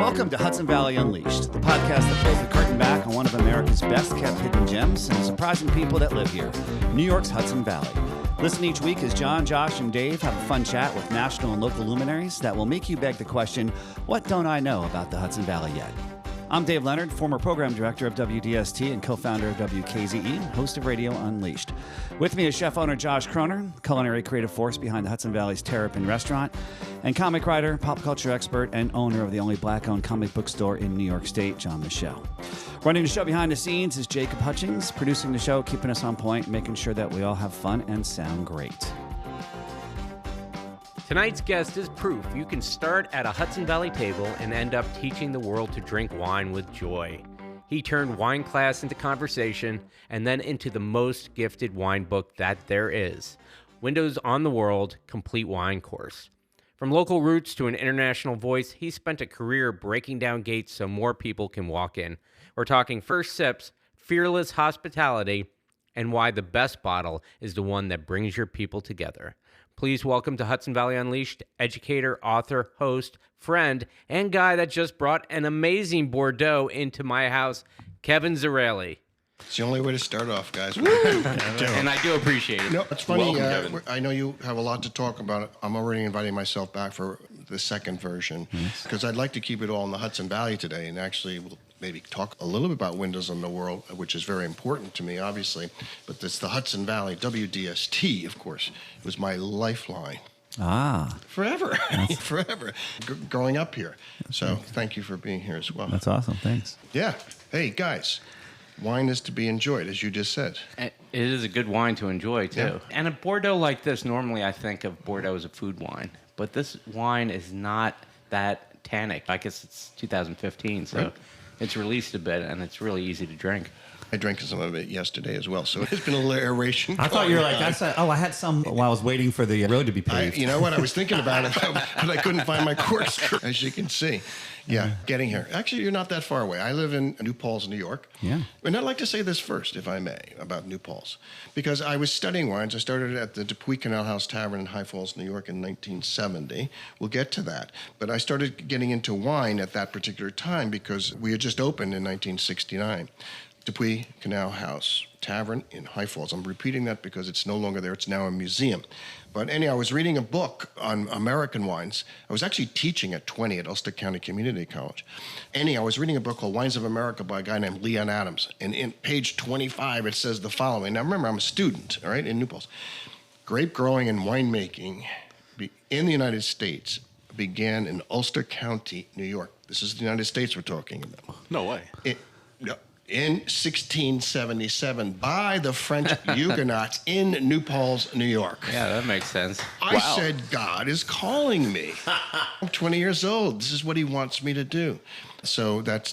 Welcome to Hudson Valley Unleashed, the podcast that pulls the curtain back on one of America's best-kept hidden gems and surprising people that live here, New York's Hudson Valley. Listen each week as John, Josh, and Dave have a fun chat with national and local luminaries that will make you beg the question, what don't I know about the Hudson Valley yet? I'm Dave Leonard, former program director of WDST and co-founder of WKZE, host of Radio Unleashed. With me is chef owner Josh Kroner, culinary creative force behind the Hudson Valley's Terrapin restaurant, and comic writer, pop culture expert, and owner of the only black-owned comic book store in New York State, John Michelle. Running the show behind the scenes is Jacob Hutchings, producing the show, keeping us on point, making sure that we all have fun and sound great. Tonight's guest is proof you can start at a Hudson Valley table and end up teaching the world to drink wine with joy. He turned wine class into conversation and then into the most gifted wine book that there is, Windows on the World Complete Wine Course. From local roots to an international voice, he spent a career breaking down gates so more people can walk in. We're talking first sips, fearless hospitality, and why the best bottle is the one that brings your people together. Please welcome to Hudson Valley Unleashed, educator, author, host, friend, and guy that just brought an amazing Bordeaux into my house, Kevin Zraly. It's the only way to start off, guys. And I do appreciate it. No, it's funny. Welcome, I know you have a lot to talk about. I'm already inviting myself back for the second version because I'd like to keep it all in the Hudson Valley today, and actually we'll maybe talk a little bit about Windows on the World, which is very important to me, obviously. But it's the Hudson Valley, WDST, of course, was my lifeline. Forever. Forever. Growing up here. So thank you for being here as well. That's awesome. Thanks. Yeah. Hey, guys. Wine is to be enjoyed, as you just said. It is a good wine to enjoy, too. Yeah. And a Bordeaux like this, normally I think of Bordeaux as a food wine. But this wine is not that tannic. I guess it's 2015, so right. It's released a bit, and it's really easy to drink. I drank some of it yesterday as well, so it's been a little aeration. I thought you were like, I had some while I was waiting for the road to be paved. You know what? I was thinking about it, but I couldn't find my corkscrew, as you can see. Yeah, getting here. Actually, you're not that far away. I live in New Paltz, New York. Yeah. And I'd like to say this first, if I may, about New Paltz. Because I was studying wines. I started at the Canal House Tavern in High Falls, New York in 1970. We'll get to that. But I started getting into wine at that particular time because we had just opened in 1969. Canal House Tavern in High Falls. I'm repeating that because it's no longer there. It's now a museum. But anyhow, I was reading a book on American wines. I was actually teaching at 20 at Ulster County Community College. Anyhow, I was reading a book called Wines of America by a guy named Leon Adams. And in page 25, it says the following. Now, remember, I'm a student, all right, in New Paltz. Grape growing and winemaking in the United States began in Ulster County, New York. This is the United States we're talking about. No way. In 1677 by the French Huguenots in New Paltz, New York. Yeah, that makes sense. I said, God is calling me. I'm 20 years old. This is what he wants me to do. So that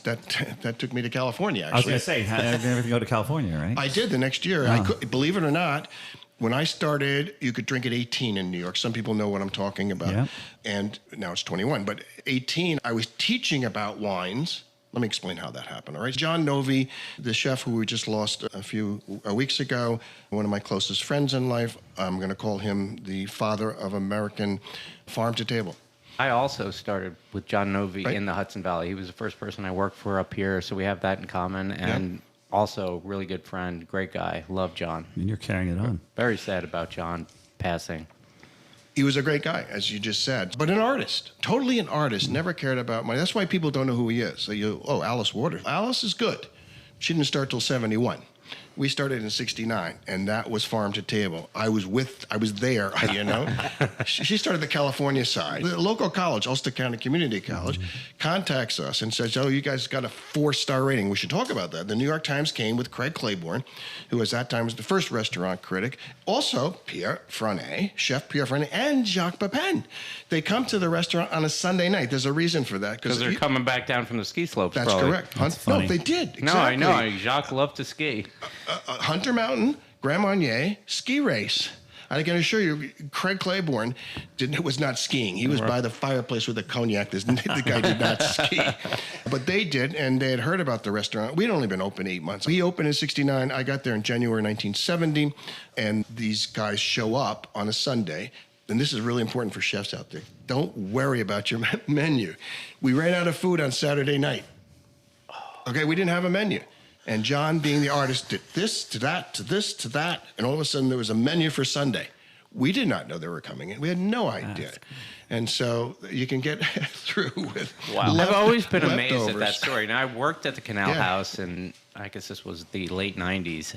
took me to California, actually. I was going to say, how did everything go to California, right? I did the next year. I could, believe it or not, when I started, you could drink at 18 in New York. Some people know what I'm talking about. Yeah. And now it's 21. But 18, I was teaching about wines. Let me explain how that happened, all right? John Novi, the chef who we just lost a few weeks ago, one of my closest friends in life, I'm going to call him the father of American farm-to-table. I also started with John Novi in the Hudson Valley. He was the first person I worked for up here, so we have that in common. And also, really good friend, great guy. Love John. And you're carrying it on. Very sad about John passing. He was a great guy, as you just said, but an artist, totally an artist, never cared about money. That's why people don't know who he is. Alice Waters. Alice is good. She didn't start till 71. We started in 69, and that was farm to table. I was there, you know. She started the California side. The local college, Ulster County Community College, contacts us and says, you guys got a 4-star rating. We should talk about that. The New York Times came with Craig Claiborne, who at that time was the first restaurant critic. Also, Chef Pierre Frenet, and Jacques Pepin. They come to the restaurant on a Sunday night. There's a reason for that. Because they're coming back down from the ski slopes, That's probably. correct. That's No, funny. they did. Exactly. No, I know. Jacques loved to ski. Hunter Mountain, Grand Marnier, ski race. I can assure you, Craig Claiborne was not skiing. He was by the fireplace with a cognac. The guy did not ski. But they did, and they had heard about the restaurant. We'd only been open 8 months. We opened in 69. I got there in January 1970, and these guys show up on a Sunday. and this is really important for chefs out there, don't worry about your menu. We ran out of food on Saturday night. Okay, we didn't have a menu. And John, being the artist, did this to that, to this to that, and all of a sudden there was a menu for Sunday. We did not know they were coming in. We had no idea. And so you can get through with I've always been amazed at leftovers. that story. Now, I worked at the Canal Yeah. House, and I guess this was the late 90s.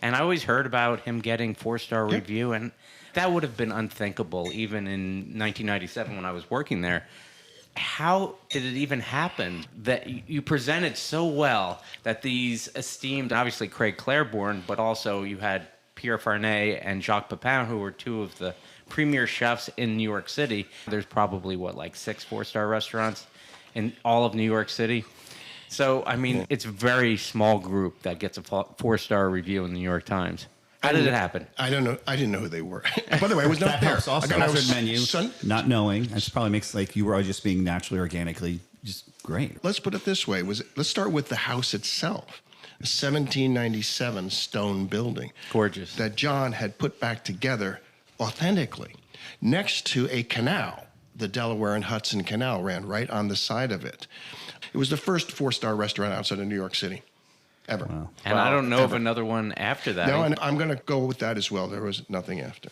And I always heard about him getting 4-star review, and that would have been unthinkable even in 1997 when I was working there. How did it even happen that you presented so well that these esteemed, obviously Craig Claiborne, but also you had Pierre Farnay and Jacques Pepin, who were two of the premier chefs in New York City. There's probably, 6 4-star restaurants in all of New York City. So, I mean, it's a very small group that gets a 4-star review in the New York Times. How did it happen? I don't know. I didn't know who they were. By the way, I was not That there. helps also. I got Good menu, not knowing. That probably makes like you were just being naturally, organically, just great. Let's put it this way. Let's start with the house itself. A 1797 stone building. Gorgeous. That John had put back together authentically. Next to a canal. The Delaware and Hudson Canal ran right on the side of it. It was the first 4-star restaurant outside of New York City. Ever. Wow. And I don't know of another one after that. No, and I'm going to go with that as well. There was nothing after.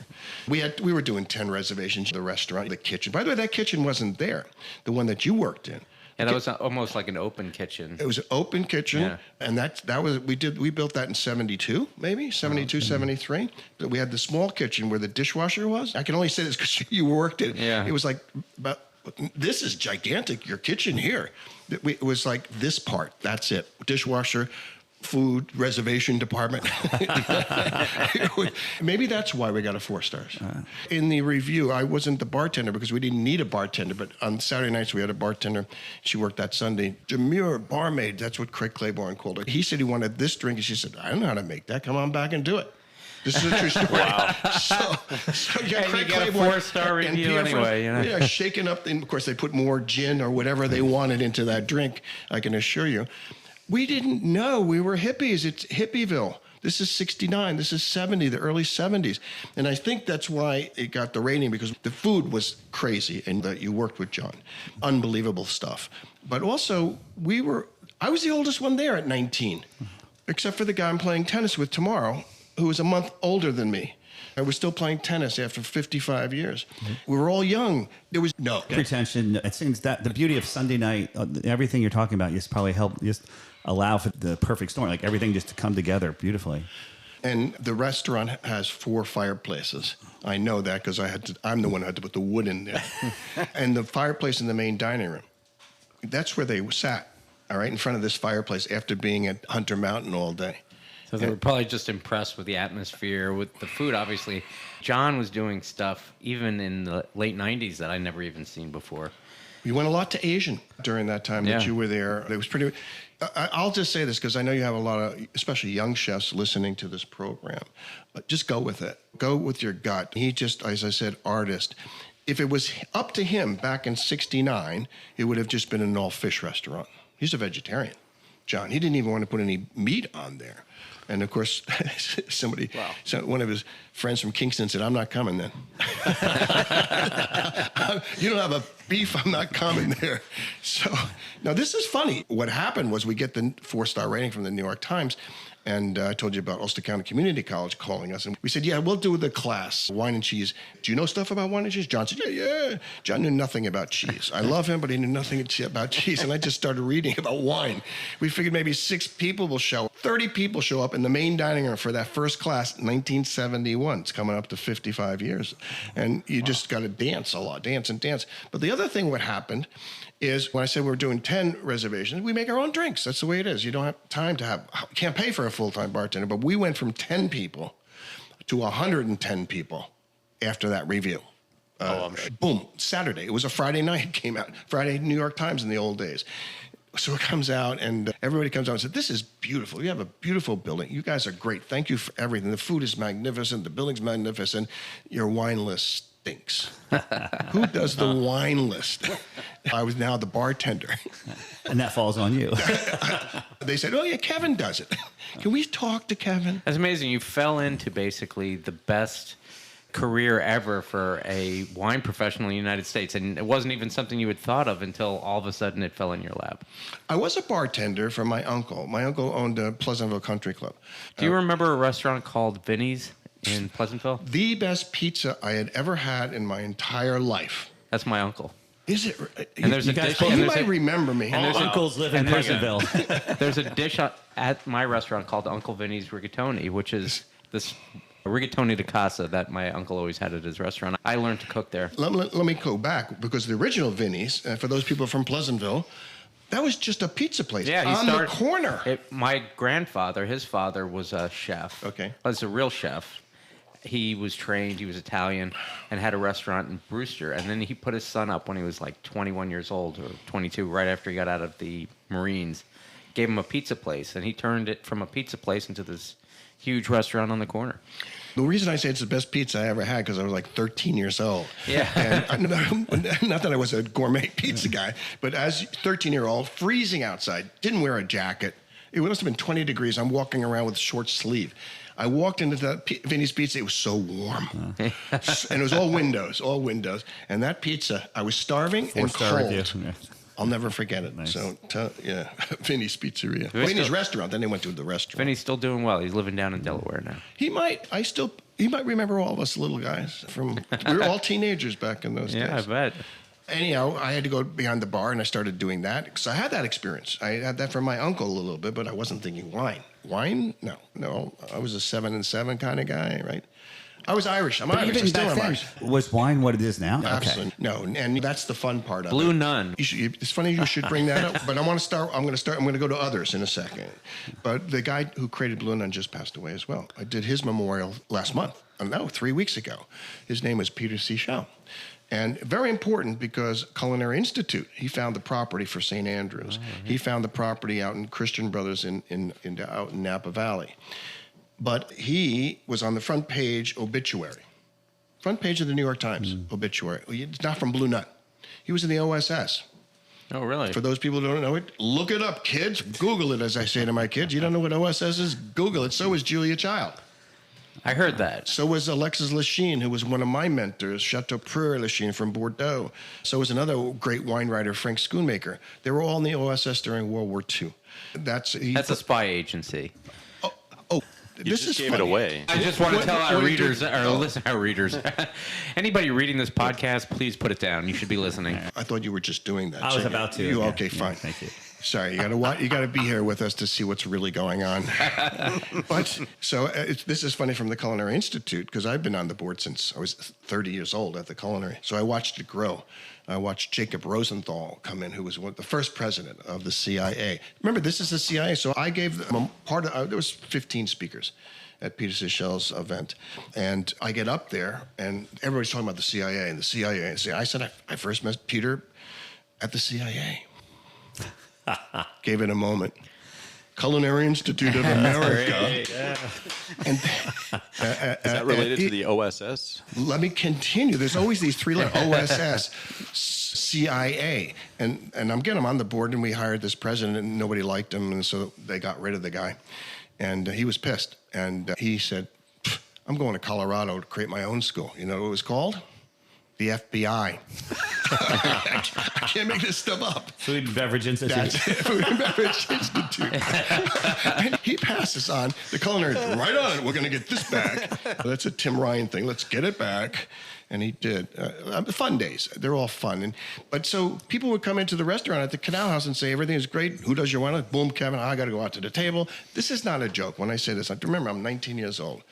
We were doing 10 reservations. The restaurant, the kitchen. By the way, that kitchen wasn't there. The one that you worked in. Yeah, that was almost like an open kitchen. It was an open kitchen, Yeah. and that was we built that in 72, maybe 72, 73. But we had the small kitchen where the dishwasher was. I can only say this because you worked it. Yeah. It was like, but this is gigantic. Your kitchen here. It was like this part. That's it. Dishwasher. Food reservation department. Maybe that's why we got a 4 stars. In the review, I wasn't the bartender because we didn't need a bartender, but on Saturday nights we had a bartender. She worked that Sunday. Demure barmaid, that's what Craig Claiborne called her. He said he wanted this drink, and she said, I don't know how to make that. Come on back and do it. This is a true story. Wow. So yeah, And Craig you get a Claiborne 4-star and review Pierre anyway. You know? Yeah, shaking up. And of course, they put more gin or whatever they wanted into that drink, I can assure you. We didn't know we were hippies. It's Hippieville. This is 69. This is 70, the early 70s. And I think that's why it got the rating, because the food was crazy and that you worked with John. Unbelievable stuff. But also, I was the oldest one there at 19, except for the guy I'm playing tennis with tomorrow, who was a month older than me. I was still playing tennis after 55 years. We were all young. There was no pretension. It seems that the beauty of Sunday night, everything you're talking about, just probably helped just allow for the perfect storm, like everything just to come together beautifully. And the restaurant has 4 fireplaces. I know that because I'm the one who had to put the wood in there. And the fireplace in the main dining room, that's where they sat, all right, in front of this fireplace after being at Hunter Mountain all day. So they were probably just impressed with the atmosphere, with the food, obviously. John was doing stuff even in the late 90s that I never even seen before. You went a lot to Asian during that time that you were there. It was pretty... I'll just say this because I know you have a lot of, especially young chefs listening to this program. Just go with it. Go with your gut. He just, as I said, artist. If it was up to him back in 69, it would have just been an all-fish restaurant. He's a vegetarian, John. He didn't even want to put any meat on there. And of course, one of his friends from Kingston said, I'm not coming then. You don't have a beef, I'm not coming there. So now this is funny. What happened was we get the 4-star rating from the New York Times. And I told you about Ulster County Community College calling us. And we said, yeah, we'll do the class, wine and cheese. Do you know stuff about wine and cheese? John said, yeah. John knew nothing about cheese. I love him, but he knew nothing about cheese. And I just started reading about wine. We figured maybe 6 people will show up. 30 people show up in the main dining room for that first class, 1971. It's coming up to 55 years. And you just got to dance a lot, dance and dance. But the other thing what happened is when I said we're doing 10 reservations, we make our own drinks. That's the way it is. You don't have time to can't pay for a full-time bartender. But we went from 10 people to 110 people after that review. I'm sure. Boom, Saturday. It was a Friday night, it came out. Friday, New York Times in the old days. So it comes out, and everybody comes out and says, this is beautiful. You have a beautiful building. You guys are great. Thank you for everything. The food is magnificent. The building's magnificent. Your wine list stinks. Who does the wine list? I was now the bartender. And that falls on you. They said, oh, yeah, Kevin does it. Can we talk to Kevin? That's amazing. You fell into basically the best career ever for a wine professional in the United States, and it wasn't even something you had thought of until all of a sudden it fell in your lap. I was a bartender for my uncle. My uncle owned a Pleasantville Country Club. Do you remember a restaurant called Vinny's in Pleasantville? The best pizza I had ever had in my entire life. That's my uncle. Is it? And there's you a guys, dish. you And might remember me. All uncles live in Pleasantville. There's a dish at my restaurant called Uncle Vinny's Rigatoni, which is this rigatoni di casa that my uncle always had at his restaurant. I learned to cook there. Let me go back, because the original Vinny's, for those people from Pleasantville, that was just a pizza place the corner. My grandfather, his father, was a chef. Okay. Was a real chef. He was trained, he was Italian, and had a restaurant in Brewster. And then he put his son up when he was like 21 years old, or 22, right after he got out of the Marines. Gave him a pizza place, and he turned it from a pizza place into this huge restaurant on the corner. The reason I say it's the best pizza I ever had, because I was like 13 years old. Yeah. And not that I was a gourmet pizza guy, but as 13-year-old, freezing outside, didn't wear a jacket. It must have been 20 degrees. I'm walking around with a short sleeve. I walked into that Vinny's Pizza. It was so warm. And it was all windows. And that pizza, I was starving and cold. I'll never forget it. Nice. So, Vinny's Pizzeria. Vinny's restaurant. Then they went to the restaurant. Vinny's still doing well. He's living down in Delaware now. He might remember all of us little guys we were all teenagers back in those days. Yeah, I bet. Anyhow, I had to go behind the bar, and I started doing that because I had that experience. I had that from my uncle a little bit, but I wasn't thinking wine. Wine? No. I was a 7-7 kind of guy, right? I was Irish. I'm Irish. Even I still back am then, Irish. was wine what it is now? Absolutely. No, and that's the fun part of it. Blue Nun. It's funny you should bring that up, but I'm going to go to others in a second. But the guy who created Blue Nun just passed away as well. I did his memorial last month. 3 weeks ago. His name was Peter C. Schell. And very important, because Culinary Institute, he found the property for St. Andrews. He found the property out in Christian Brothers out in Napa Valley. But he was on the front page obituary. Front page of the New York Times obituary. It's not from Blue Nun. He was in the OSS. Oh, really? For those people who don't know it, look it up, kids. Google it, as I say to my kids. You don't know what OSS is? Google it. So is Julia Child. I heard that. So was Alexis Lachine, who was one of my mentors, Chateaubriand Lachine from Bordeaux. So was another great wine writer, Frank Schoonmaker. They were all in the OSS during World War II. That's a spy agency. This is gave funny. it away. I just want to tell our readers, our readers, anybody reading this podcast, please put it down. You should be listening. I thought you were just doing that. I was about to. Okay, fine. Thank you. Sorry, you got to be here with us to see what's really going on. But this is funny from the Culinary Institute, because I've been on the board since I was 30 years old at the Culinary. So I watched it grow. I watched Jacob Rosenthal come in, who was the first president of the CIA. Remember, this is the CIA, so I gave them there was 15 speakers at Peter C. Schell's event. And I get up there, and everybody's talking about the CIA and the CIA. I said, I first met Peter at the CIA. Gave it a moment. Culinary Institute of America. And is that related to the OSS? Let me continue. There's always these three letters: OSS, CIA, and I'm getting him on the board. And we hired this president, and nobody liked him, and so they got rid of the guy. And he was pissed, and he said, "I'm going to Colorado to create my own school." You know what it was called? The FBI. I can't make this stuff up. Food and Beverage Institute. That's it, Food and Beverage Institute. And he passes on. The culinary, right on, we're going to get this back. That's a Tim Ryan thing. Let's get it back. And he did. Fun days. They're all fun. But so people would come into the restaurant at the Canal House and say, everything is great. Who does your wine? Boom, Kevin. I got to go out to the table. This is not a joke when I say this. Remember, I'm 19 years old.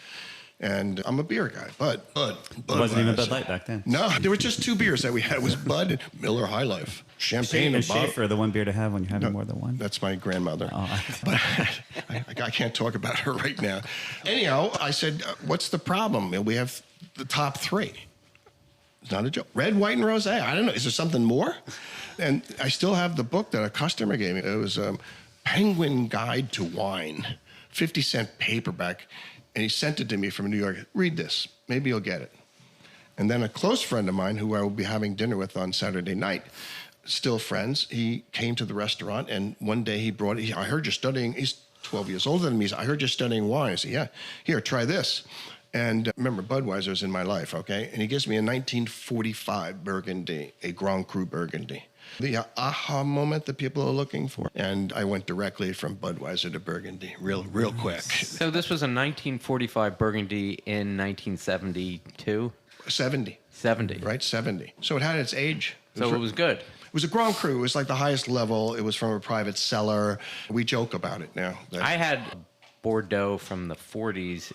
And I'm a beer guy. Bud. It wasn't even Bud Light back then. No, there were just two beers that we had. It was Bud and Miller High Life. Champagne and Bob. Schaefer, the one beer to have when you're having more than one. That's my grandmother. Oh. But I can't talk about her right now. Anyhow, I said, what's the problem? We have the top three. It's not a joke. Red, white, and rosé. I don't know. Is there something more? And I still have the book that a customer gave me. It was Penguin Guide to Wine, 50-cent paperback. And he sent it to me from New York. Read this. Maybe you'll get it. And then a close friend of mine who I will be having dinner with on Saturday night, still friends, he came to the restaurant, and one day he brought it. I heard you're studying. He's 12 years older than me. He said, I heard you're studying wine. I said, yeah. Here, try this. And remember, Budweiser's in my life, okay? And he gives me a 1945 Burgundy, a Grand Cru Burgundy. The aha moment that people are looking for. And I went directly from Budweiser to Burgundy real quick. So this was a 1945 Burgundy in 1972? 70. 70. Right, 70. So it had its age. So it was good. It was a Grand Cru. It was like the highest level. It was from a private cellar. We joke about it now. I had Bordeaux from the 40s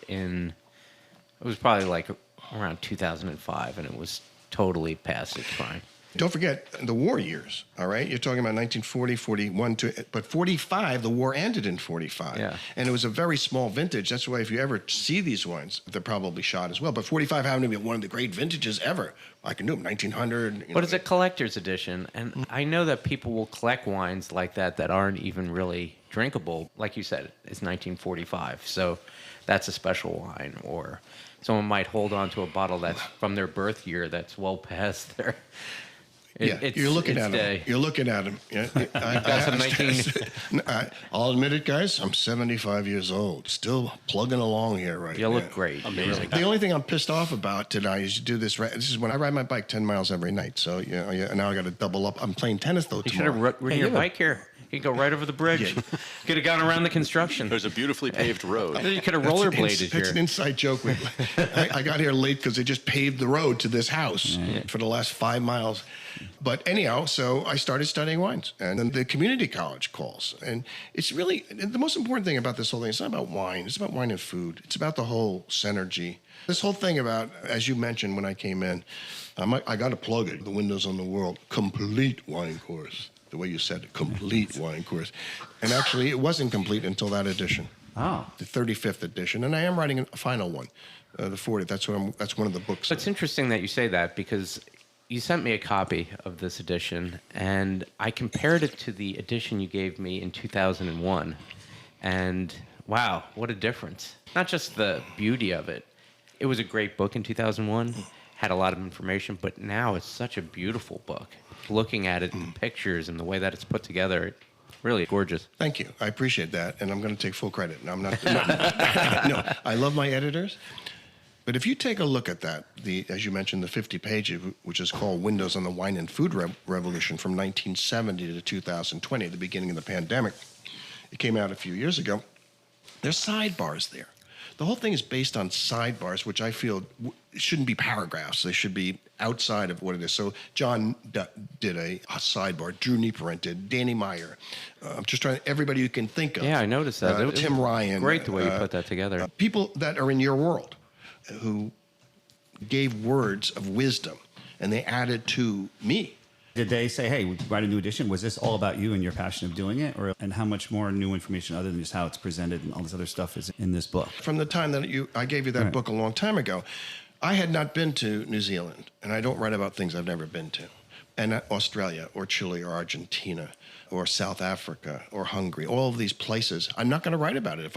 it was probably like around 2005, and it was totally past its prime. Don't forget the war years, all right? You're talking about 1940, 41, but 45, the war ended in 45. Yeah. And it was a very small vintage. That's why if you ever see these wines, they're probably shot as well. But 45 happened to be one of the great vintages ever. I can do them, 1900. But it's a collector's edition, and I know that people will collect wines like that aren't even really drinkable. Like you said, it's 1945, so that's a special wine. Or someone might hold on to a bottle that's from their birth year that's well past their... You're looking at him. You're looking at him. Yeah, I'll admit it, guys. I'm 75 years old, still plugging along here right now. You look great. Amazing. The only thing I'm pissed off about today is you do this. This is when I ride my bike 10 miles every night. So now I got to double up. I'm playing tennis though You should tomorrow. have ridden your bike here. You can go right over the bridge. Yeah. Could have gone around the construction. There's a beautifully paved road. You could have rollerbladed It's an here. inside joke. I got here late because they just paved the road to this house for the last 5 miles. But anyhow, so I started studying wines, and then the community college calls. And it's really, the most important thing about this whole thing, it's not about wine. It's about wine and food. It's about the whole synergy. This whole thing about, as you mentioned when I came in, I got to plug it, the Windows on the World, complete wine course. The way you said it, complete wine course. And actually, it wasn't complete until that edition. Oh. The 35th edition. And I am writing a final one, the 40th. That's one of the books. It's interesting that you say that, because you sent me a copy of this edition, and I compared it to the edition you gave me in 2001. And wow, what a difference. Not just the beauty of it. It was a great book in 2001, had a lot of information, but now it's such a beautiful book. Looking at it, the pictures and the way that it's put together, it's really gorgeous. Thank you. I appreciate that, and I'm going to take full credit. And I'm not. No, I love my editors, but if you take a look at that, as you mentioned, the 50 pages, which is called "Windows on the Wine and Food Revolution" from 1970 to 2020, the beginning of the pandemic, it came out a few years ago. There's sidebars there. The whole thing is based on sidebars, which I feel shouldn't be paragraphs. They should be outside of what it is. So John did a sidebar. Drew Nieperent did. Danny Meyer. I'm just trying. Everybody you can think of. Yeah, I noticed that. Tim Ryan. Great the way you put that together. People that are in your world who gave words of wisdom, and they added to me. Did they say, hey, write a new edition? Was this all about you and your passion of doing it? And how much more new information other than just how it's presented and all this other stuff is in this book? From the time that I gave you that book a long time ago, I had not been to New Zealand, and I don't write about things I've never been to. And Australia or Chile or Argentina or South Africa or Hungary, all of these places, I'm not going to write about it.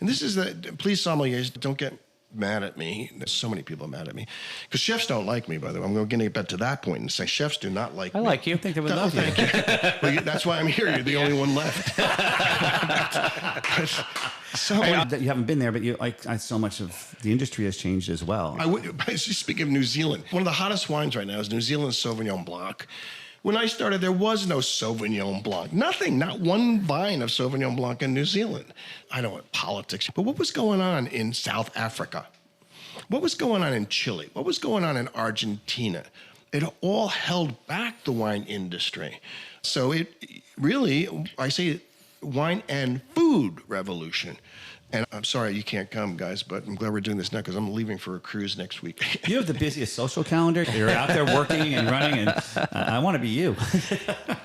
And this is please sommeliers, don't get mad at me. There's so many people mad at me. Because chefs don't like me, by the way. I'm going to get to that point and say chefs do not like me. I like you. I think they would love you. Thank you. Well, that's why I'm here. You're the only one left. That you haven't been there, but so much of the industry has changed as well. Speaking of New Zealand, one of the hottest wines right now is New Zealand Sauvignon Blanc. When I started, there was no Sauvignon Blanc. Nothing, not one vine of Sauvignon Blanc in New Zealand. I don't want politics, but what was going on in South Africa? What was going on in Chile? What was going on in Argentina? It all held back the wine industry. So it really, I say, wine and food revolution. And I'm sorry you can't come, guys, but I'm glad we're doing this now because I'm leaving for a cruise next week. You have the busiest social calendar. You're out there working and running, and I want to be you.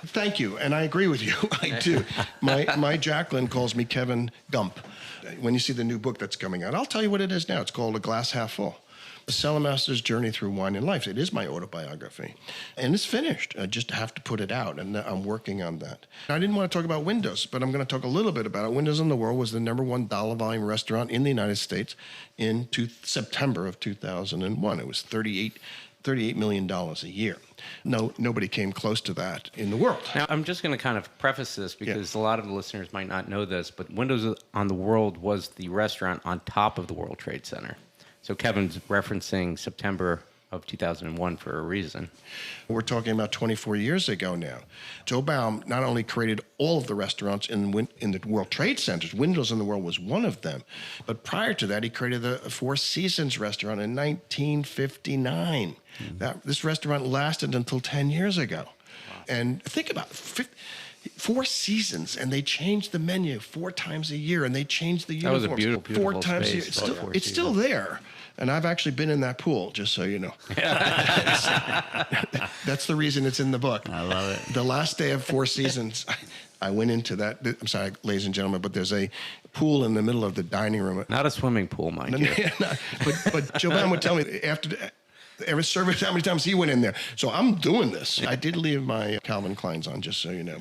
Thank you, and I agree with you. I do. My Jacqueline calls me Kevin Gump. When you see the new book that's coming out, I'll tell you what it is now. It's called A Glass Half Full. A Cellar Master's Journey Through Wine and Life. It is my autobiography. And it's finished. I just have to put it out, and I'm working on that. I didn't want to talk about Windows, but I'm going to talk a little bit about it. Windows on the World was the #1 dollar volume restaurant in the United States in September of 2001. It was $38 million a year. Nobody came close to that in the world. Now, I'm just going to kind of preface this because a lot of the listeners might not know this, but Windows on the World was the restaurant on top of the World Trade Center. So Kevin's referencing September of 2001 for a reason. We're talking about 24 years ago now. Joe Baum not only created all of the restaurants in the World Trade Centers, Windows in the World was one of them, but prior to that, he created the Four Seasons restaurant in 1959. This restaurant lasted until 10 years ago. Wow. And think about it, Four Seasons, and they changed the menu 4 times a year, and they changed the uniforms. That was a beautiful 4 times a year. It's still there. And I've actually been in that pool, just so you know. That's the reason it's in the book. I love it. The last day of Four Seasons, I went into that. I'm sorry, ladies and gentlemen, but there's a pool in the middle of the dining room. Not a swimming pool, mind you. But Joe Baum would tell me after every service how many times he went in there. So I'm doing this. I did leave my Calvin Kleins on, just so you know.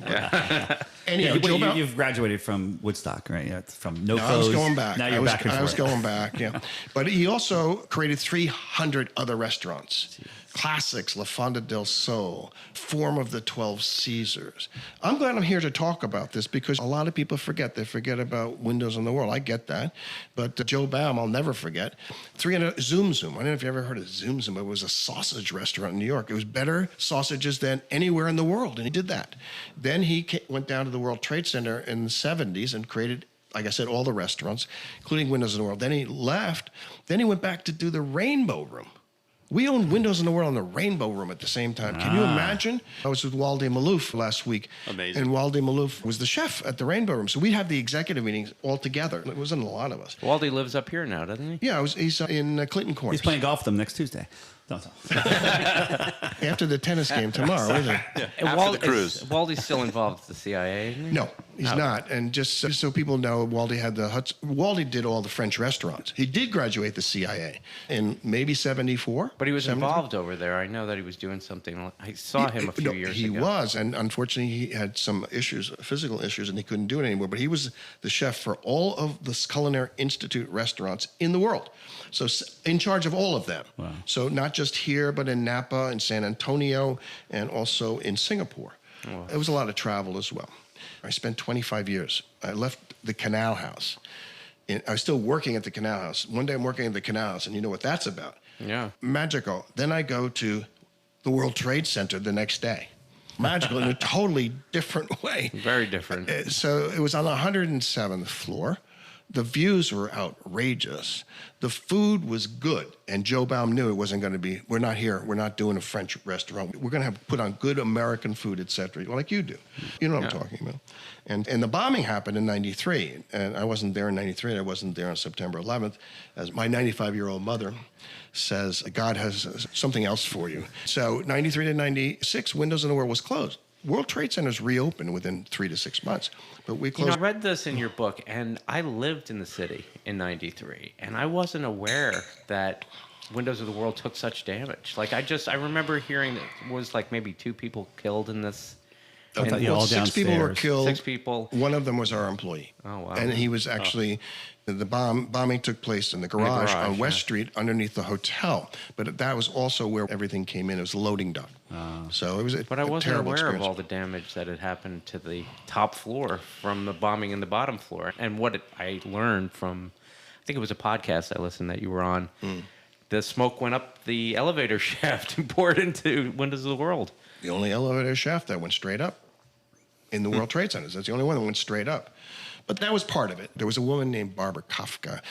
Anyhow, you've graduated from Woodstock, right? Yeah, from no clothes. I was going back. Now you're back and forth. I was going back, yeah. But he also created 300 other restaurants. Classics, La Fonda del Sol, Form of the 12 Caesars. I'm glad I'm here to talk about this because a lot of people forget. They forget about Windows in the World. I get that. But Joe Baum, I'll never forget. 300 Zoom Zoom. I don't know if you ever heard of Zoom Zoom. It was a sausage restaurant in New York. It was better sausages than anywhere in the world, and he did that. Then he went down to the World Trade Center in the 70s and created, like I said, all the restaurants, including Windows in the World. Then he left. Then he went back to do the Rainbow Room. We owned Windows in the World and the Rainbow Room at the same time. Can you imagine? I was with Waldy Malouf last week. Amazing. And Waldy Malouf was the chef at the Rainbow Room. So we'd have the executive meetings all together. It wasn't a lot of us. Waldy lives up here now, doesn't he? Yeah, he's in Clinton Corners. He's playing golf with them next Tuesday. After the tennis game tomorrow, isn't it? Yeah, after the cruise. Waldy's still involved with the CIA, isn't he? No, he's not. And just so people know, Waldy did all the French restaurants. He did graduate the CIA in maybe 74. But he was involved over there. I know that he was doing something. I saw him a few years ago. He was, and unfortunately he had some issues, physical issues, and he couldn't do it anymore. But he was the chef for all of the Culinary Institute restaurants in the world. So in charge of all of them. Wow. So not just here, but in Napa and San Antonio and also in Singapore. Wow. It was a lot of travel as well. I spent 25 years. I left the Canal House. I was still working at the Canal House. One day I'm working at the Canal House, and you know what that's about. Yeah. Magical. Then I go to the World Trade Center the next day. Magical in a totally different way. Very different. So it was on the 107th floor. The views were outrageous. The food was good. And Joe Baum knew it wasn't going to be, we're not here. We're not doing a French restaurant. We're going to put on good American food, et cetera, like you do. You know what I'm talking about. And the bombing happened in 93. And I wasn't there in 93. I wasn't there on September 11th. As my 95-year-old mother says, God has something else for you. So 93 to 96, Windows in the World was closed. World Trade Centers reopened within 3 to 6 months, but we closed. I read this in your book, and I lived in the city in '93, and I wasn't aware that Windows of the World took such damage. Like I remember hearing that it was like maybe 2 people killed in this. All 6 people were killed. 6 people. One of them was our employee. Oh, wow. And he was actually, the bombing took place in the garage on West Street underneath the hotel. But that was also where everything came in. It was a loading dock. So it was But I wasn't aware experience. of all the damage that had happened to the top floor from the bombing in the bottom floor. And what I learned from, I think it was a podcast I listened that you were on, the smoke went up the elevator shaft and poured into Windows of the World. The only elevator shaft that went straight up in the World Trade Centers. That's the only one that went straight up. But that was part of it. There was a woman named Barbara Kafka.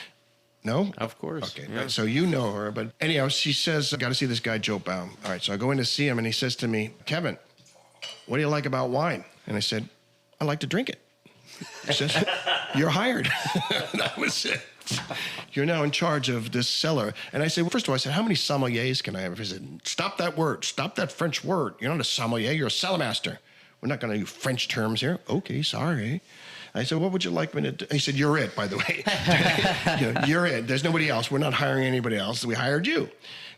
No? Of course. Okay, yeah. so you know her. But anyhow, she says, I got to see this guy, Joe Baum. All right, so I go in to see him, and he says to me, Kevin, what do you like about wine? And I said, I like to drink it. He says, you're hired. That was it. You're now in charge of this cellar. And I said, well, first of all, I said, how many sommeliers can I have? He said, stop that word. Stop that French word. You're not a sommelier. You're a cellar master. We're not going to use French terms here. Okay, sorry. I said, what would you like me to do? He said, you're it, by the way. You're it. There's nobody else. We're not hiring anybody else. We hired you.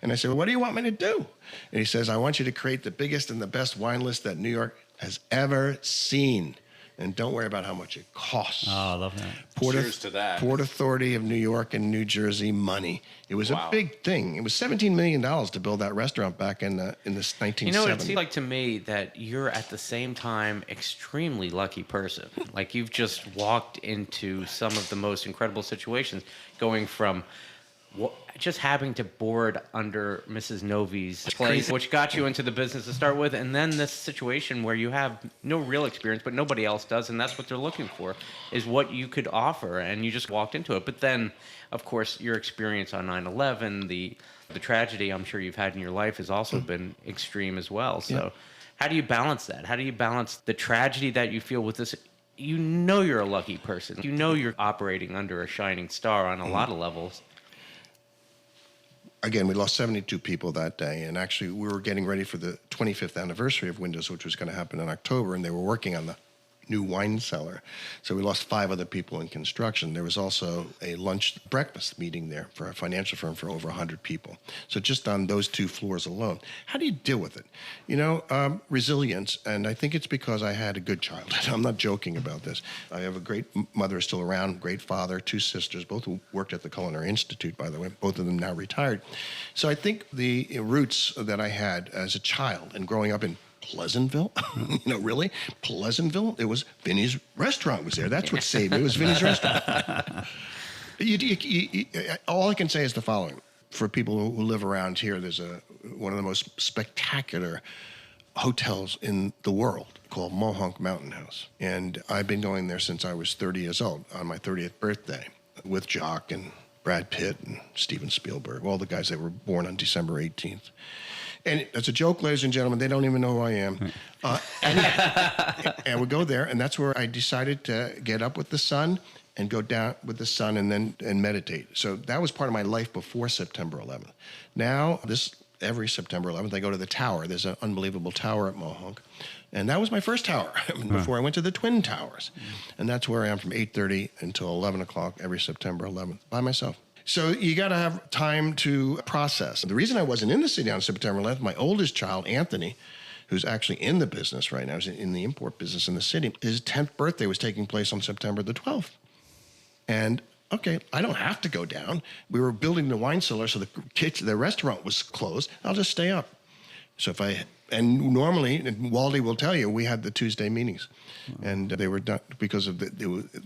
And I said, well, what do you want me to do? And he says, I want you to create the biggest and the best wine list that New York has ever seen. And don't worry about how much it costs. Oh, I love that. Cheers to that. Port Authority of New York and New Jersey money. It was a big thing. It was $17 million to build that restaurant back in the 1970s. You know, it seems like to me that you're at the same time extremely lucky person. Like you've just walked into some of the most incredible situations, going from just having to board under Mrs. Novi's place, which got you into the business to start with, and then this situation where you have no real experience, but nobody else does, and that's what they're looking for, is what you could offer, and you just walked into it. But then, of course, your experience on 9/11, the tragedy I'm sure you've had in your life has also been extreme as well. So how do you balance that? How do you balance the tragedy that you feel with this? You know you're a lucky person. You know you're operating under a shining star on a lot of levels. Again, we lost 72 people that day, and actually we were getting ready for the 25th anniversary of Windows, which was going to happen in October, and they were working on the new wine cellar. So we lost 5 other people in construction. There was also a breakfast meeting there for a financial firm for over 100 people. So just on those 2 floors alone. How do you deal with it? Resilience, and I think it's because I had a good childhood. I'm not joking about this. I have a great mother still around, great father, 2 sisters, both who worked at the Culinary Institute, by the way, both of them now retired. So I think the roots that I had as a child and growing up in Pleasantville, really? Pleasantville? It was Vinny's restaurant was there. That's what saved me. It was Vinny's restaurant. All I can say is the following. For people who live around here, there's one of the most spectacular hotels in the world called Mohonk Mountain House. And I've been going there since I was 30 years old, on my 30th birthday, with Jock and Brad Pitt and Steven Spielberg, all the guys that were born on December 18th. And it's a joke, ladies and gentlemen. They don't even know who I am. And we go there, and that's where I decided to get up with the sun and go down with the sun and meditate. So that was part of my life before September 11th. Now, every September 11th, I go to the tower. There's an unbelievable tower at Mohonk. And that was my first tower before I went to the Twin Towers. And that's where I am from 8:30 until 11 o'clock every September 11th by myself. So you got to have time to process. The reason I wasn't in the city on September 11th, my oldest child, Anthony, who's actually in the business right now, is in the import business in the city, his 10th birthday was taking place on September the 12th. And, okay, I don't have to go down. We were building the wine cellar, so the restaurant was closed. I'll just stay up. So and normally, and Waldy will tell you, we had the Tuesday meetings. And they were done because of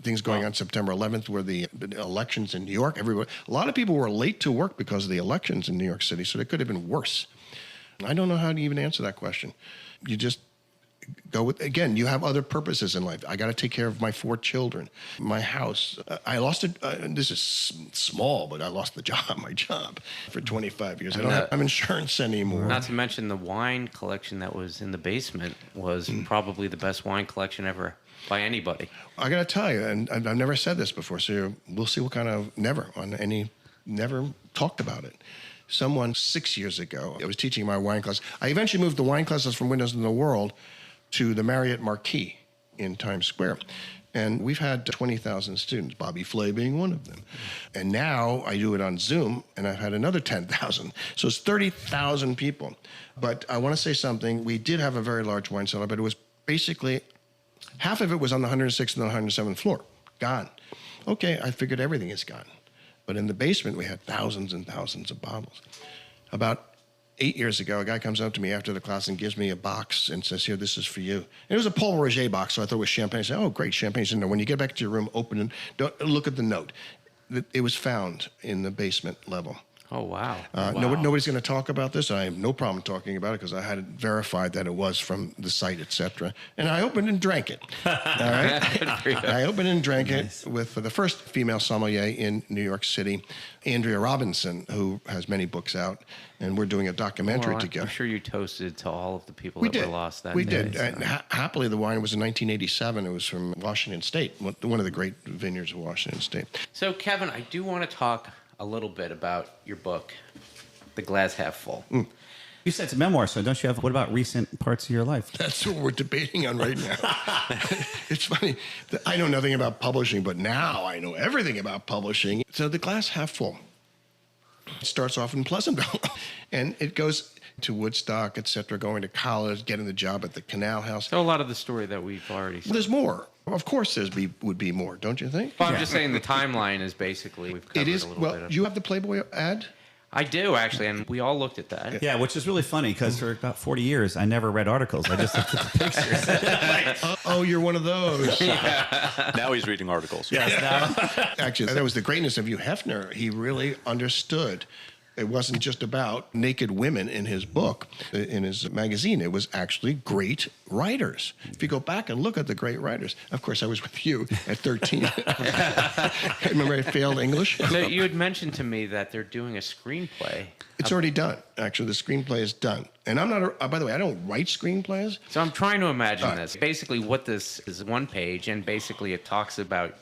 things going on September 11th, where the elections in New York. A lot of people were late to work because of the elections in New York City, so it could have been worse. I don't know how to even answer that question. You just go with, again, you have other purposes in life. I got to take care of my 4 children, my house. I lost it. This is small, but I lost my job for 25 years. I don't have insurance anymore. Not to mention the wine collection that was in the basement was probably the best wine collection ever by anybody. I got to tell you, and I've never said this before, so we'll see what kind of never talked about it. Someone 6 years ago, I was teaching my wine class. I eventually moved the wine classes from Windows in the World to the Marriott Marquis in Times Square. And we've had 20,000 students, Bobby Flay being one of them. And now I do it on Zoom, and I've had another 10,000. So it's 30,000 people. But I want to say something. We did have a very large wine cellar, but it was basically, half of it was on the 106th and the 107th floor. Gone. Okay, I figured everything is gone. But in the basement, we had thousands and thousands of bottles. About 8 years ago, a guy comes up to me after the class and gives me a box and says, "Here, this is for you." And it was a Paul Roger box, so I thought it was champagne. I said, "Oh, great, champagne." So when you get back to your room, open it, don't look at the note. It was found in the basement level. Oh, wow. Nobody's going to talk about this. I have no problem talking about it because I had it verified that it was from the site, etc. And I opened and drank it. All right? I opened and drank it with the first female sommelier in New York City, Andrea Robinson, who has many books out. And we're doing a documentary together. I'm sure you toasted to all of the people that were lost that day. We did. And happily, the wine was in 1987. It was from Washington State, one of the great vineyards of Washington State. So, Kevin, I do want to talk a little bit about your book, The Glass Half Full. You said it's a memoir, so don't you have, what about recent parts of your life? That's what we're debating on right now. It's funny. I know nothing about publishing, but now I know everything about publishing. So The Glass Half Full. It starts off in Pleasantville, and it goes to Woodstock, etc., going to college, getting the job at the Canal House. So a lot of the story that we've already seen. Well, there's more. Of course would be more, don't you think? Well, I'm just saying the timeline is basically, we've covered a little bit of it. You have the Playboy ad? I do, actually, and we all looked at that. Yeah, which is really funny because for about 40 years, I never read articles. I just looked at the pictures. Oh, you're one of those. Now he's reading articles. Yes, now. Actually, that was the greatness of Hugh Hefner. He really understood. It wasn't just about naked women in his book, in his magazine. It was actually great writers. If you go back and look at the great writers, of course, I was with you at 13. Remember, I failed English. So you had mentioned to me that they're doing a screenplay. It's already done. Actually, the screenplay is done. And I'm not, by the way, I don't write screenplays. So I'm trying to imagine this. Basically, what this is, one page, and basically it talks about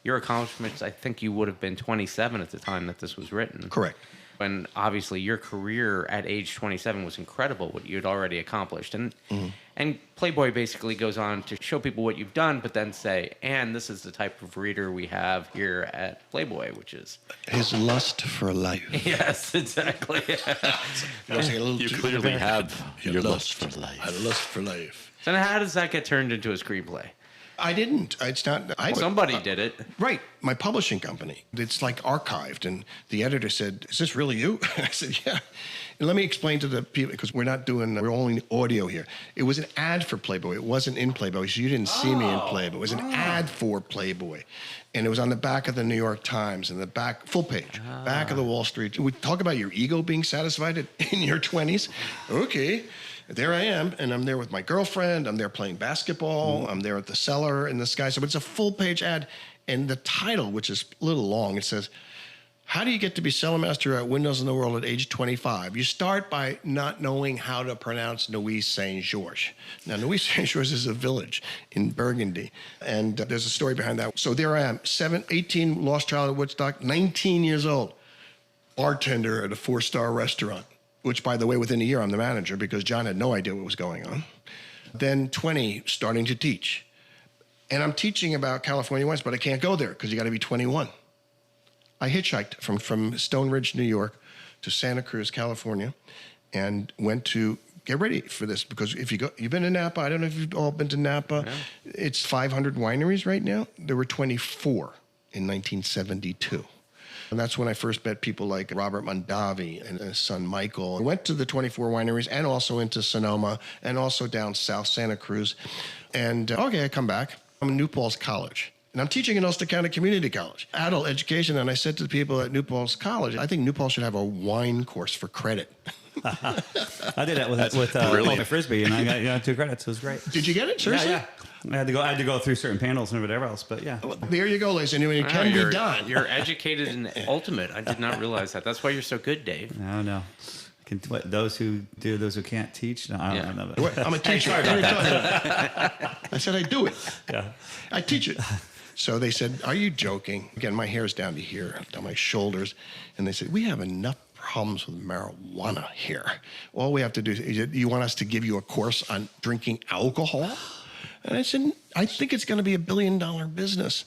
your accomplishments. I think you would have been 27 at the time that this was written. Correct. And obviously your career at age 27 was incredible, what you'd already accomplished. And and Playboy basically goes on to show people what you've done, but then say, and this is the type of reader we have here at Playboy, which is... His lust for life. Yes, exactly. You clearly have your lust for life. A lust for life. So how does that get turned into a screenplay? I didn't. It's not. Somebody did it. Right. My publishing company. It's like archived. And the editor said, "Is this really you?" I said, "Yeah." And let me explain to the people, because we're only audio here. It was an ad for Playboy. It wasn't in Playboy. So you didn't see me in Playboy. It was an ad for Playboy. And it was on the back of the New York Times and the back, full page, back of the Wall Street. We talk about your ego being satisfied in your 20s. Okay. There I am, and I'm there with my girlfriend. I'm there playing basketball. I'm there at the cellar in the sky. So it's a full-page ad. And the title, which is a little long, it says, "How do you get to be cellar master at Windows in the World at age 25? You start by not knowing how to pronounce Novi Saint-Georges." Now, Novi Saint-Georges is a village in Burgundy, and there's a story behind that. So there I am, 18, lost child at Woodstock, 19 years old, bartender at a 4-star restaurant. Which, by the way, within a year, I'm the manager because John had no idea what was going on. Then 20, starting to teach. And I'm teaching about California wines, but I can't go there because you got to be 21. I hitchhiked from Stone Ridge, New York to Santa Cruz, California, and went to get ready for this because if you've been to Napa, I don't know if you've all been to Napa. Yeah. It's 500 wineries right now. There were 24 in 1972. And that's when I first met people like Robert Mondavi and his son Michael. I went to the 24 wineries and also into Sonoma and also down south Santa Cruz. And I come back. I'm in New Paltz College. And I'm teaching in Ulster County Community College, adult education. And I said to the people at New Paltz College, I think New Paltz should have a wine course for credit. I did that with Walter Frisbee, and I got 2 credits. It was great. Did you get it? Seriously? Yeah. I had to go through certain panels and whatever else, but yeah. Well, there you go, ladies and gentlemen. It can be done. You're educated in ultimate. I did not realize that. That's why you're so good, Dave. No. Those who do, those who can't teach. No, I don't know. I'm a teacher. I said I do it. Yeah. I teach it. So they said, "Are you joking?" Again, my hair's down to here, down my shoulders. And they said, "We have enough problems with marijuana here. All we have to do is, you want us to give you a course on drinking alcohol?" And I said, "I think it's going to be $1 billion business."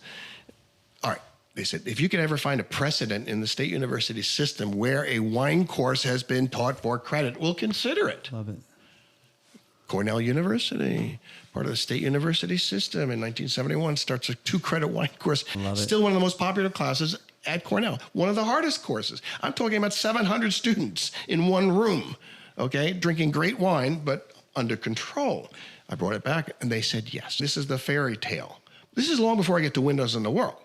All right. They said, "If you can ever find a precedent in the state university system where a wine course has been taught for credit, we'll consider it." Love it. Cornell University, part of the state university system, in 1971 starts a 2-credit wine course. Love it. Still one of the most popular classes at Cornell. One of the hardest courses. I'm talking about 700 students in one room, okay, drinking great wine, but under control. I brought it back, and they said, yes, this is the fairy tale. This is long before I get to Windows in the World.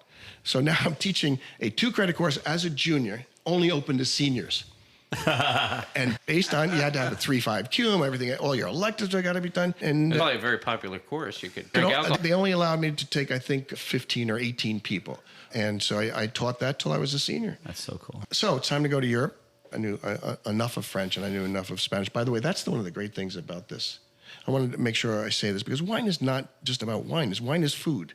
So now I'm teaching a 2-credit course as a junior, only open to seniors. And based on, you had to have a 3.5 QM, everything, all your electives are got to be done. And it's probably a very popular course. You could drink alcohol. They only allowed me to take, I think, 15 or 18 people. And so I taught that till I was a senior. That's so cool. So it's time to go to Europe. I knew enough of French and I knew enough of Spanish. By the way, that's one of the great things about this. I wanted to make sure I say this because wine is not just about wine. Wine is food.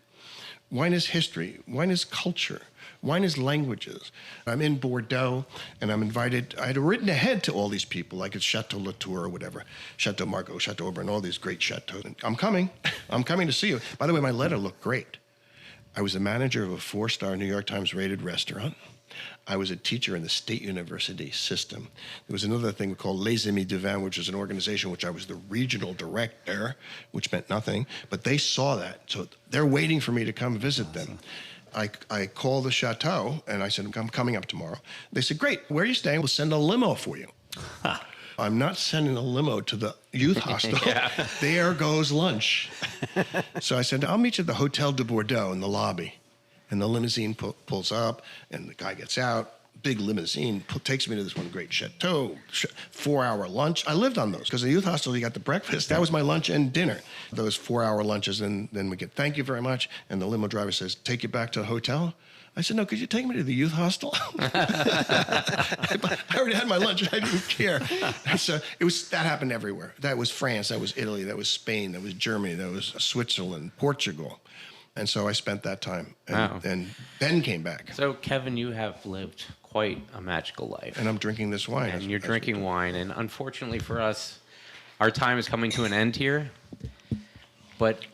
Wine is history. Wine is culture. Wine is languages. I'm in Bordeaux, and I'm invited. I had written ahead to all these people, like it's Chateau Latour or whatever, Chateau Margaux, Chateau Aubert, all these great chateaux. And I'm coming to see you. By the way, my letter looked great. I was the manager of a 4-star New York Times rated restaurant. I was a teacher in the state university system. There was another thing called Les Amis du Vin, which is an organization which I was the regional director, which meant nothing, but they saw that. So they're waiting for me to come visit them. I called the chateau, and I said, I'm coming up tomorrow. They said, great, where are you staying? We'll send a limo for you. I'm not sending a limo to the youth hostel. There goes lunch. So I said, I'll meet you at the Hotel de Bordeaux in the lobby. And the limousine pulls up, and the guy gets out. Big limousine takes me to this one great chateau. 4-hour lunch. I lived on those because the youth hostel, you got the breakfast. That was my lunch and dinner. Those 4-hour lunches, and then we get thank you very much. And the limo driver says, take you back to the hotel. I said, no, could you take me to the youth hostel? I already had my lunch. I didn't care. And so that happened everywhere. That was France. That was Italy. That was Spain. That was Germany. That was Switzerland, Portugal. And so I spent that time. And Ben came back. So, Kevin, you have lived quite a magical life. And I'm drinking this wine. And you're drinking wine. And unfortunately for us, our time is coming to an end here. But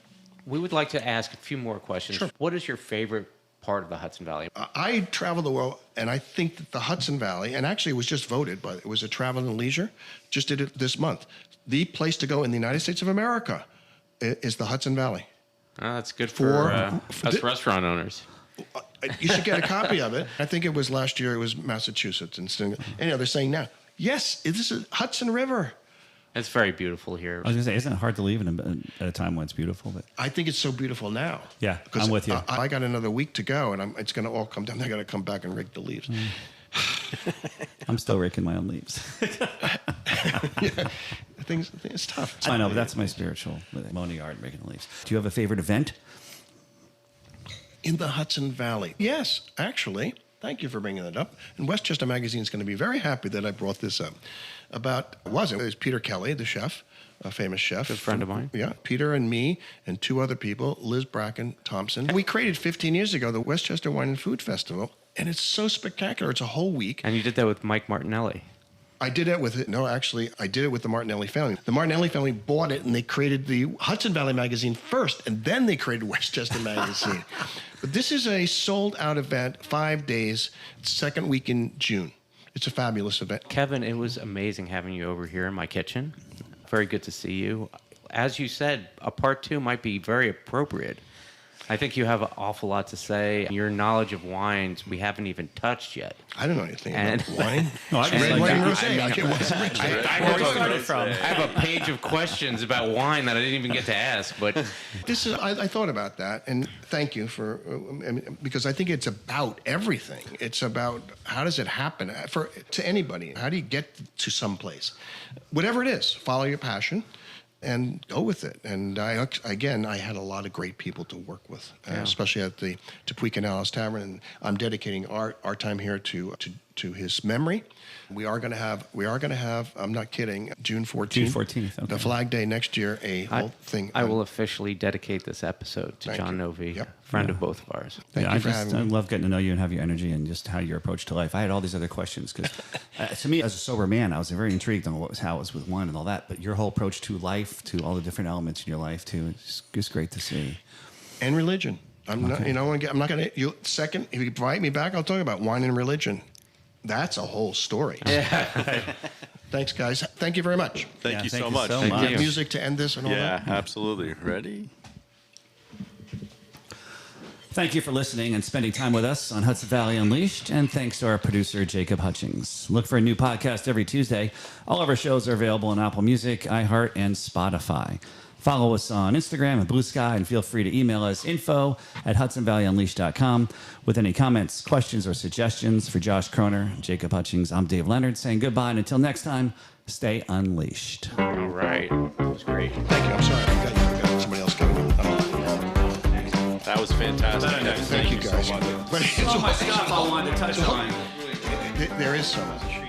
we would like to ask a few more questions. Sure. What is your favorite part of the Hudson Valley? I travel the world, and I think that the Hudson Valley, and actually it was just voted, but it was a Travel and Leisure, just did it this month. The place to go in the United States of America is the Hudson Valley. Oh, that's good for us restaurant owners. You should get a copy of it. I think it was last year, it was Massachusetts. And anyhow, they're saying now, yes, this is Hudson River. It's very beautiful here. I was going to say, isn't it hard to leave at a time when it's beautiful? But I think it's so beautiful now. Yeah, I'm with you. I got another week to go, and it's going to all come down. I got to come back and rake the leaves. I'm still raking my own leaves. Yeah, it's tough. I know, but that's my spiritual mowing yard and raking the leaves. Do you have a favorite event? In the Hudson Valley. Yes, actually. Thank you for bringing that up. And Westchester Magazine is going to be very happy that I brought this up. It was Peter Kelly, the chef, a famous chef. Good friend of mine. Yeah, Peter and me and 2 other people, Liz Bracken Thompson. We created 15 years ago the Westchester Wine and Food Festival, and it's so spectacular. It's a whole week. And you did that with Mike Martinelli. I did it with the Martinelli family. The Martinelli family bought it, and they created the Hudson Valley Magazine first, and then they created Westchester Magazine. But this is a sold-out event, 5 days, second week in June. It's a fabulous event. Kevin, it was amazing having you over here in my kitchen. Very good to see you. As you said, a part 2 might be very appropriate. I think you have an awful lot to say. Your knowledge of wines we haven't even touched yet. I don't know anything about wine. No, I have a page of questions about wine that I didn't even get to ask. But I thought about that, and thank you for because I think it's about everything. It's about how does it happen to anybody? How do you get to some place? Whatever it is, follow your passion. And go with it. And I had a lot of great people to work with, especially at the Dupuy Canal Tavern. And I'm dedicating our time here to his memory. We are going to have. I'm not kidding. June 14th. June 14th. Okay. The Flag Day next year. A whole thing. I will officially dedicate this episode to John Novi, friend of both of ours. Thank you for having me. I love getting to know you and have your energy and just how your approach to life. I had all these other questions because to me, as a sober man, I was very intrigued on how it was with wine and all that. But your whole approach to life, to all the different elements in your life, too, it's just great to see. And religion. I'm not going to. Second, if you invite me back, I'll talk about wine and religion. That's a whole story. Yeah. Thanks, guys. Thank you very much. Thank you so much. Thank you. Music to end this and all that? Yeah, absolutely. Ready? Thank you for listening and spending time with us on Hudson Valley Unleashed, and thanks to our producer, Jacob Hutchings. Look for a new podcast every Tuesday. All of our shows are available on Apple Music, iHeart, and Spotify. Follow us on Instagram and Blue Sky, and feel free to email us info@HudsonValleyUnleashed.com with any comments, questions, or suggestions. For Josh Kroner, Jacob Hutchings, I'm Dave Leonard saying goodbye, and until next time, stay unleashed. All right. That was great. Thank you. I'm sorry. I got somebody else coming. That was fantastic. Thank you, guys. So much stuff I wanted to touch on. There is so much.